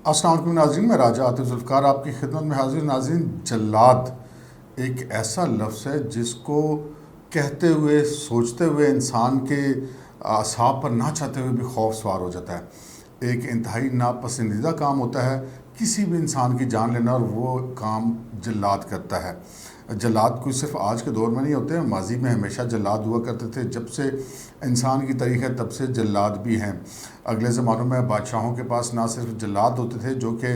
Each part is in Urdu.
السلام علیکم ناظرین، میں راجہ عاطف ذوالفقار آپ کی خدمت میں حاضر. ناظرین، جلاد ایک ایسا لفظ ہے جس کو کہتے ہوئے سوچتے ہوئے انسان کے اعصاب پر نہ چاہتے ہوئے بھی خوف سوار ہو جاتا ہے. ایک انتہائی ناپسندیدہ کام ہوتا ہے کسی بھی انسان کی جان لینا، اور وہ کام جلاد کرتا ہے. جلاد کوئی صرف آج کے دور میں نہیں ہوتے ہیں، ماضی میں ہمیشہ جلاد ہوا کرتے تھے. جب سے انسان کی تاریخ ہے تب سے جلاد بھی ہیں. اگلے زمانوں میں بادشاہوں کے پاس نہ صرف جلاد ہوتے تھے جو کہ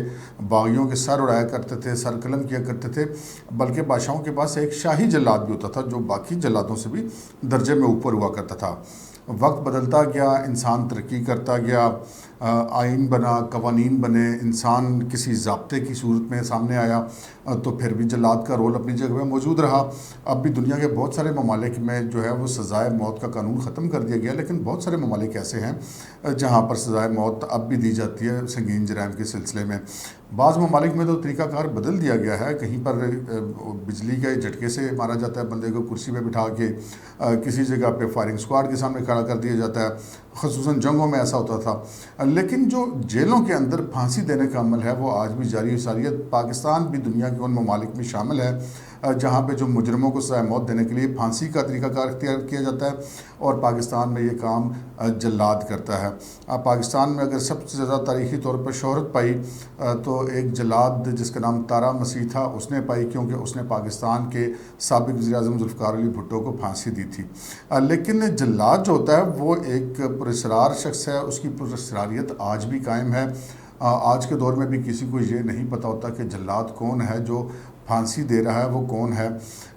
باغیوں کے سر اڑایا کرتے تھے، سر قلم کیا کرتے تھے، بلکہ بادشاہوں کے پاس ایک شاہی جلاد بھی ہوتا تھا جو باقی جلادوں سے بھی درجے میں اوپر ہوا کرتا تھا. وقت بدلتا گیا، انسان ترقی کرتا گیا، آئین بنا، قوانین بنے، انسان کسی ضابطے کی صورت میں سامنے آیا تو پھر بھی جلاد کا رول اپنی جگہ میں موجود رہا. اب بھی دنیا کے بہت سارے ممالک میں جو ہے وہ سزائے موت کا قانون ختم کر دیا گیا، لیکن بہت سارے ممالک ایسے ہیں جہاں پر سزائے موت اب بھی دی جاتی ہے سنگین جرائم کے سلسلے میں. بعض ممالک میں تو طریقہ کار بدل دیا گیا ہے، کہیں پر بجلی کے جھٹکے سے مارا جاتا ہے بندے کو، کرسی پہ بٹھا کے کسی جگہ پہ فائرنگ سکواڈ کے سامنے کھڑا کر دیا جاتا ہے. خصوصاً جنگوں میں ایسا ہوتا تھا. لیکن جو جیلوں کے اندر پھانسی دینے کا عمل ہے وہ آج بھی جاری ساری ہے. پاکستان بھی دنیا کے ان ممالک میں شامل ہے جہاں پہ جو مجرموں کو سزائے موت دینے کے لیے پھانسی کا طریقہ کار اختیار کیا جاتا ہے، اور پاکستان میں یہ کام جلاد کرتا ہے. پاکستان میں اگر سب سے زیادہ تاریخی طور پر شہرت پائی تو ایک جلاد جس کا نام تارا مسیح تھا اس نے پائی، کیونکہ اس نے پاکستان کے سابق وزیر اعظم ذوالفقار علی بھٹو کو پھانسی دی تھی. لیکن جلاد جو ہوتا ہے وہ ایک پراسرار شخص ہے، اس کی پراسراریت آج بھی قائم ہے. آج کے دور میں بھی کسی کو یہ نہیں پتہ ہوتا کہ جلاد کون ہے، جو پھانسی دے رہا ہے وہ کون ہے.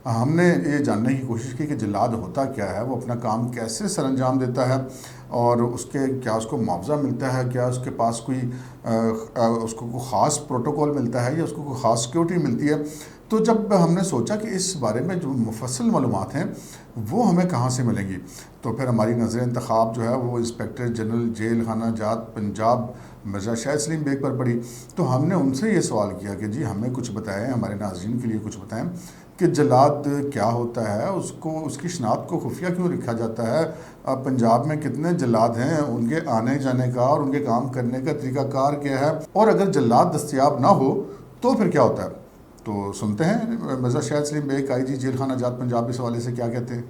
ہم نے یہ جاننے کی کوشش کی کہ جلاد ہوتا کیا ہے، وہ اپنا کام کیسے سر انجام دیتا ہے، اور کیا اس کو معاوضہ ملتا ہے، کیا اس کے پاس اس کو کوئی خاص پروٹوکول ملتا ہے یا اس کو کوئی خاص سیکیورٹی ملتی ہے. تو جب ہم نے سوچا کہ اس بارے میں جو مفصل معلومات ہیں وہ ہمیں کہاں سے ملیں گی، تو پھر ہماری نظر انتخاب جو ہے وہ انسپیکٹر جنرل جیل خانہ جات پنجاب مرزا شاہد سلیم بیگ پر پڑی. تو ہم نے ان سے یہ سوال کیا کہ جی ہمیں کچھ بتائیں، ہمارے ناظرین کے لیے کچھ بتائیں کہ جلاد کیا ہوتا ہے، اس کی شناخت کو خفیہ کیوں رکھا جاتا ہے، پنجاب میں کتنے جلاد ہیں، ان کے آنے جانے کا اور ان کے کام کرنے کا طریقہ کار کیا ہے، اور اگر جلاد دستیاب نہ ہو تو پھر کیا ہوتا ہے. تو سنتے ہیں مرزا شاہد سلیم بیگ آئی جی جیل خانہ جات پنجاب اس حوالے سے کیا کہتے ہیں.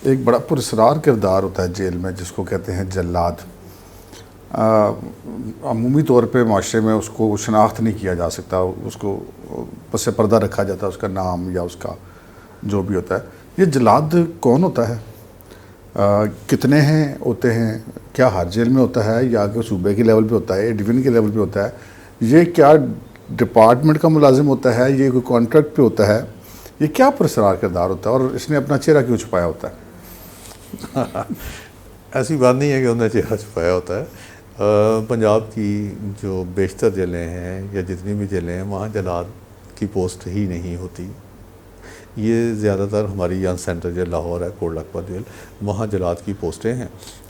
ایک بڑا پراسرار کردار ہوتا ہے جیل میں جس کو کہتے ہیں جلاد. عمومی طور پہ معاشرے میں اس کو شناخت نہیں کیا جا سکتا، اس کو پس پردہ رکھا جاتا ہے، اس کا نام یا اس کا جو بھی ہوتا ہے. یہ جلاد کون ہوتا ہے، کتنے ہوتے ہیں، کیا ہر جیل میں ہوتا ہے یا کہ صوبے کے لیول پہ ہوتا ہے، ڈویژن کے لیول پہ ہوتا ہے، یہ کیا ڈپارٹمنٹ کا ملازم ہوتا ہے، یہ کوئی کانٹریکٹ پہ ہوتا ہے، یہ کیا پراسرار کردار ہوتا ہے، اور اس نے اپنا چہرہ کیوں چھپایا ہوتا ہے. ایسی بات نہیں ہے کہ انہوں نے چہرہ چھپایا ہوتا ہے. پنجاب کی جو بیشتر جیلیں ہیں یا جتنی بھی جیلیں ہیں وہاں جلاد کی پوسٹ ہی نہیں ہوتی. یہ زیادہ تر ہماری یہاں سینٹرل جیل لاہور ہے، کوٹ لکھپت جیل، وہاں جلاد کی پوسٹیں ہیں.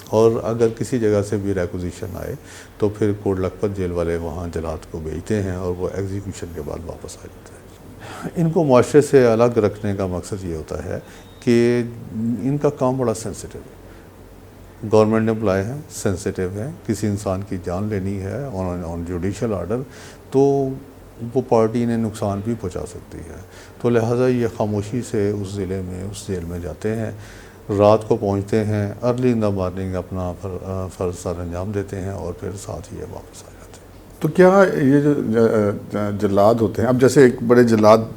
اور اگر کسی جگہ سے بھی ریکوزیشن آئے تو پھر کوٹ لکھپت جیل والے وہاں جلاد کو بھیجتے ہیں اور وہ ایگزیکیوشن کے بعد واپس آ جاتا ہے. ان کو معاشرے سے الگ رکھنے کا مقصد یہ ہوتا ہے کہ ان کا کام بڑا سینسیٹیو ہے. گورنمنٹ امپلائی ہیں، سینسیٹیو ہیں، کسی انسان کی جان لینی ہے آن جوڈیشل آرڈر تو وہ پارٹی نے نقصان بھی پہنچا سکتی ہے. تو لہٰذا یہ خاموشی سے اس ضلع میں اس جیل میں جاتے ہیں، رات کو پہنچتے ہیں، ارلی ان دا مارننگ اپنا فرض سر انجام دیتے ہیں اور پھر ساتھ ہی واپس آ جاتے ہیں. تو کیا یہ جو جلاد ہوتے ہیں، اب جیسے ایک بڑے جلاد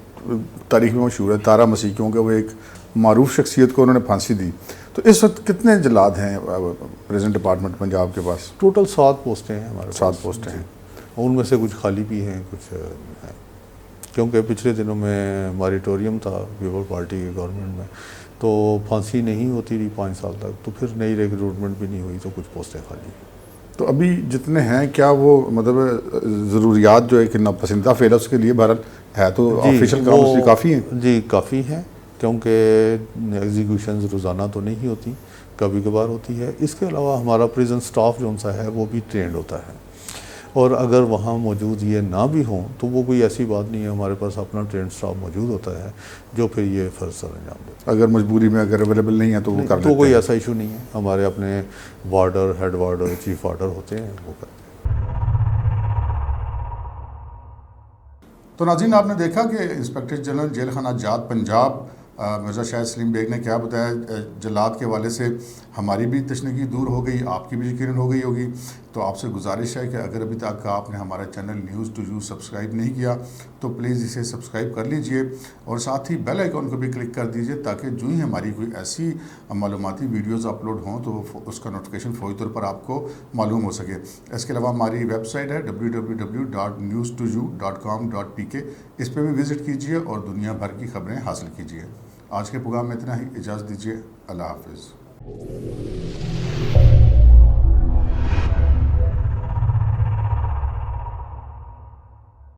تاریخ میں مشہور ہے تارا مسیح، کیونکہ وہ ایک معروف شخصیت کو انہوں نے پھانسی دی، تو اس وقت کتنے جلاد ہیں پریزنٹ ڈپارٹمنٹ پنجاب کے پاس؟ ٹوٹل 7 پوسٹیں ہیں ہمارے پاس. 7 پوسٹیں ہیں. ان میں سے کچھ خالی بھی ہیں، کچھ ہیں، کیونکہ پچھلے دنوں میں ماریٹوریم تھا پیپل پارٹی کی گورنمنٹ میں، تو پھانسی نہیں ہوتی رہی 5 سال تک، تو پھر نئی ریکروٹمنٹ بھی نہیں ہوئی تو کچھ پوسٹیں خالی ہیں. تو ابھی جتنے ہیں کیا وہ مطلب ضروریات جو ایک ناپسندیدہ فعل ہے اس کے لیے بہرحال ہے تو آفیشیل کام اس لیے کافی ہیں؟ جی کافی ہیں، کیونکہ ایگزیکیوشنز روزانہ تو نہیں ہوتی، کبھی کبھار ہوتی ہے. اس کے علاوہ ہمارا پریزن سٹاف جو سا ہے وہ بھی ٹرینڈ ہوتا ہے. اور اگر وہاں موجود یہ نہ بھی ہوں تو وہ کوئی ایسی بات نہیں ہے، ہمارے پاس اپنا ٹرینڈ اسٹاف موجود ہوتا ہے جو پھر یہ فرض سر انجام دیتا ہے۔ اگر مجبوری میں اگر اویلیبل نہیں ہے تو وہ کر لیتے تو کوئی ہیں۔ ایسا ایشو نہیں ہے، ہمارے اپنے وارڈر، ہیڈ وارڈر، چیف وارڈر ہوتے ہیں، وہ کرتے ہیں۔ تو ناظرین، آپ نے دیکھا کہ انسپیکٹر جنرل جیل خانہ جات پنجاب مرزا شاہد سلیم بیگ نے کیا بتایا۔ جلاد کے حوالے سے ہماری بھی تشنگی دور ہو گئی، آپ کی بھی یقیناً ہو گئی ہوگی۔ تو آپ سے گزارش ہے کہ اگر ابھی تک آپ نے ہمارا channel news to you subscribe نہیں کیا تو پلیز اسے سبسکرائب کر لیجئے، اور ساتھ ہی بیل آئیکن کو بھی کلک کر دیجئے تاکہ جو ہی ہماری کوئی ایسی معلوماتی ویڈیوز اپلوڈ ہوں تو اس کا نوٹیفیکیشن فوری طور پر آپ کو معلوم ہو سکے۔ اس کے علاوہ ہماری ویب سائٹ ہے www.news2u.com.pk، اس پہ بھی وزٹ کیجئے اور دنیا بھر کی خبریں حاصل کیجئے۔ آج کے پروگرام میں اتنا ہی، اجازت دیجیے، اللہ حافظ۔